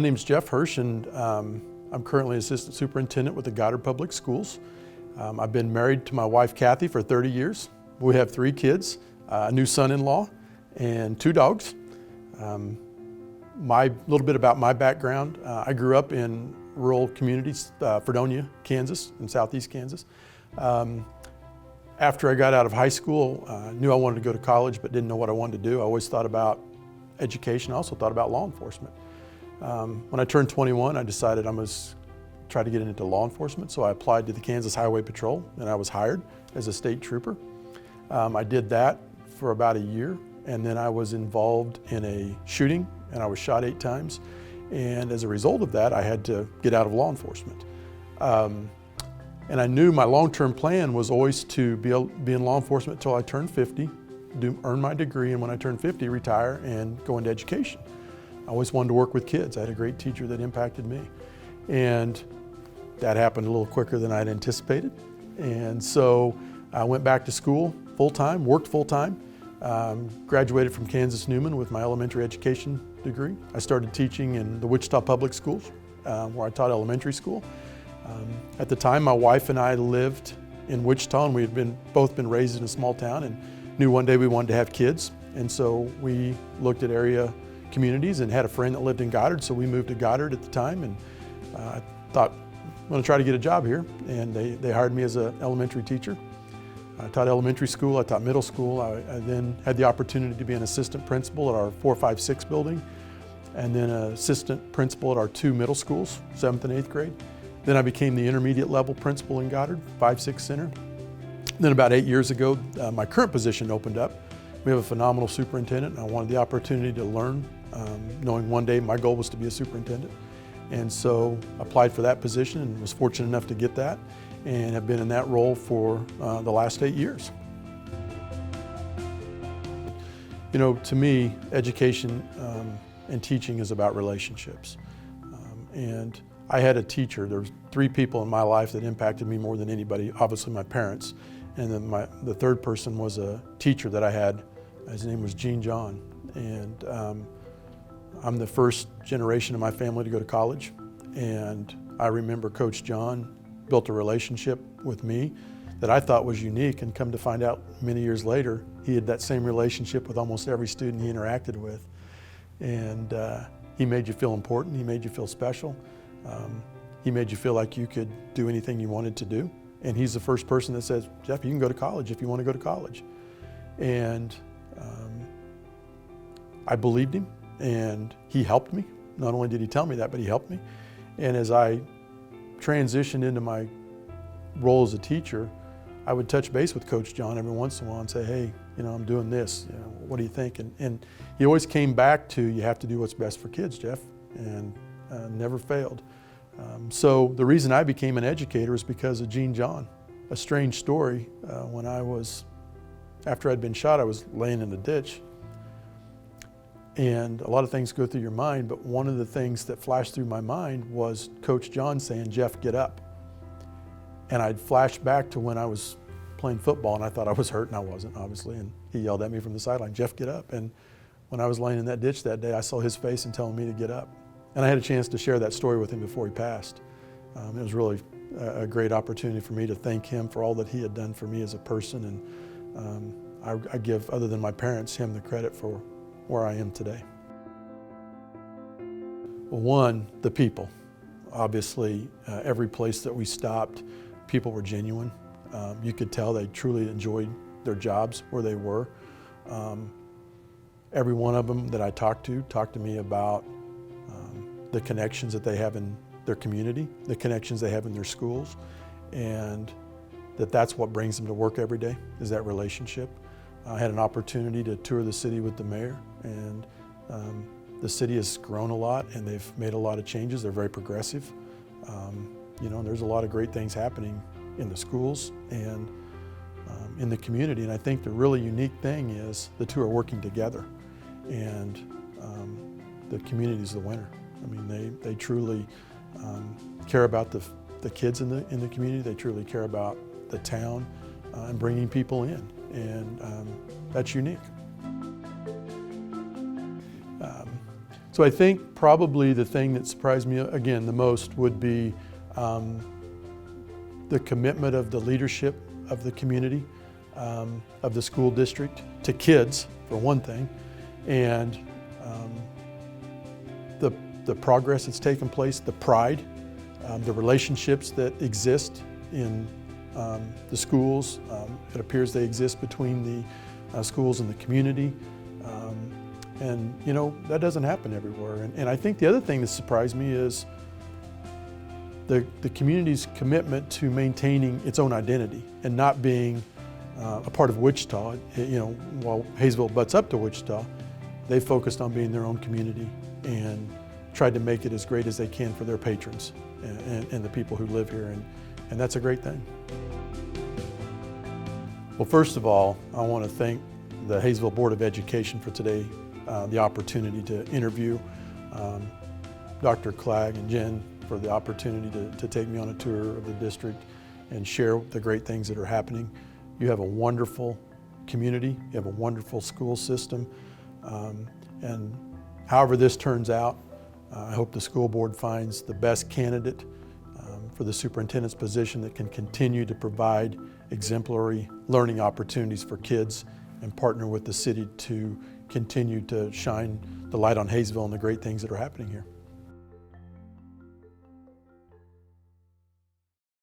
My name's Jeff Hersh, and I'm currently Assistant Superintendent with the Goddard Public Schools. I've been married to my wife Kathy for 30 years. We have 3 kids, a new son-in-law, and 2 dogs. My little bit about my background, I grew up in rural communities, Fredonia, Kansas, in southeast Kansas. After I got out of high school, I knew I wanted to go to college but didn't know what I wanted to do. I always thought about education. I also thought about law enforcement. When I turned 21, I decided I must try to get into law enforcement, so I applied to the Kansas Highway Patrol, and I was hired as a state trooper. I did that for about a year, and then I was involved in a shooting, and I was shot 8 times. And as a result of that, I had to get out of law enforcement. And I knew my long-term plan was always to be in law enforcement until I turned 50, earn my degree, and when I turned 50, retire and go into education. I always wanted to work with kids. I had a great teacher that impacted me. And that happened a little quicker than I'd anticipated. And so I went back to school full-time, worked full-time, graduated from Kansas Newman with my elementary education degree. I started teaching in the Wichita Public Schools, where I taught elementary school. At the time, my wife and I lived in Wichita, and we had both been raised in a small town and knew one day we wanted to have kids. And so we looked at area communities and had a friend that lived in Goddard, so we moved to Goddard at the time, and I thought, I'm going to try to get a job here. And they hired me as an elementary teacher. I taught elementary school, I taught middle school. I then had the opportunity to be an assistant principal at our 4, 5, 6 building, and then an assistant principal at our 2 middle schools, 7th and 8th grade. Then I became the intermediate level principal in Goddard, 5-6 center. Then about 8 years ago, my current position opened up. We have a phenomenal superintendent, and I wanted the opportunity to learn, knowing one day my goal was to be a superintendent. And so applied for that position and was fortunate enough to get that, and have been in that role for the last 8 years. You know, to me, education and teaching is about relationships. And I had a teacher. There was 3 people in my life that impacted me more than anybody, obviously my parents. And then the third person was a teacher that I had. His name was Gene John. And I'm the first generation of my family to go to college. And I remember Coach John built a relationship with me that I thought was unique, and come to find out many years later, he had that same relationship with almost every student he interacted with. And he made you feel important, he made you feel special. He made you feel like you could do anything you wanted to do. And he's the first person that says, Jeff, you can go to college if you want to go to college. And I believed him, and he helped me. Not only did he tell me that, but he helped me. And as I transitioned into my role as a teacher, I would touch base with Coach John every once in a while and say, hey, you know, I'm doing this, you know, what do you think? And he always came back to, you have to do what's best for kids, Jeff, and never failed. So the reason I became an educator is because of Gene John. A strange story, after I'd been shot, I was laying in a ditch. And a lot of things go through your mind, but one of the things that flashed through my mind was Coach John saying, Jeff, get up. And I'd flashed back to when I was playing football, and I thought I was hurt, and I wasn't, obviously, and he yelled at me from the sideline, Jeff, get up. And when I was laying in that ditch that day, I saw his face and telling me to get up. And I had a chance to share that story with him before he passed. It was really a great opportunity for me to thank him for all that he had done for me as a person, and I give, other than my parents, him the credit for where I am today. Well, one, the people. Obviously, every place that we stopped, people were genuine. You could tell they truly enjoyed their jobs where they were. Every one of them that I talked to me about the connections that they have in their community, the connections they have in their schools, and that's what brings them to work every day, is that relationship. I had an opportunity to tour the city with the mayor, and the city has grown a lot, and they've made a lot of changes. They're very progressive. You know, there's a lot of great things happening in the schools and in the community, and I think the really unique thing is the 2 are working together, and the community is the winner. I mean, they truly care about the kids in the community. They truly care about the town and bringing people in, and that's unique. So I think probably the thing that surprised me again the most would be the commitment of the leadership of the community, of the school district, to kids, for one thing, and the progress that's taken place, the pride, the relationships that exist in the schools. It appears they exist between the schools and the community. And you know, that doesn't happen everywhere. And I think the other thing that surprised me is the community's commitment to maintaining its own identity and not being a part of Wichita. You know, while Hayesville butts up to Wichita, they focused on being their own community and tried to make it as great as they can for their patrons and the people who live here, and that's a great thing. Well, first of all, I want to thank the Hayesville Board of Education for today, the opportunity to interview Dr. Clagg and Jen for the opportunity to take me on a tour of the district and share the great things that are happening. You have a wonderful community, you have a wonderful school system, and however this turns out, I hope the school board finds the best candidate for the superintendent's position that can continue to provide exemplary learning opportunities for kids and partner with the city to continue to shine the light on Hayesville and the great things that are happening here.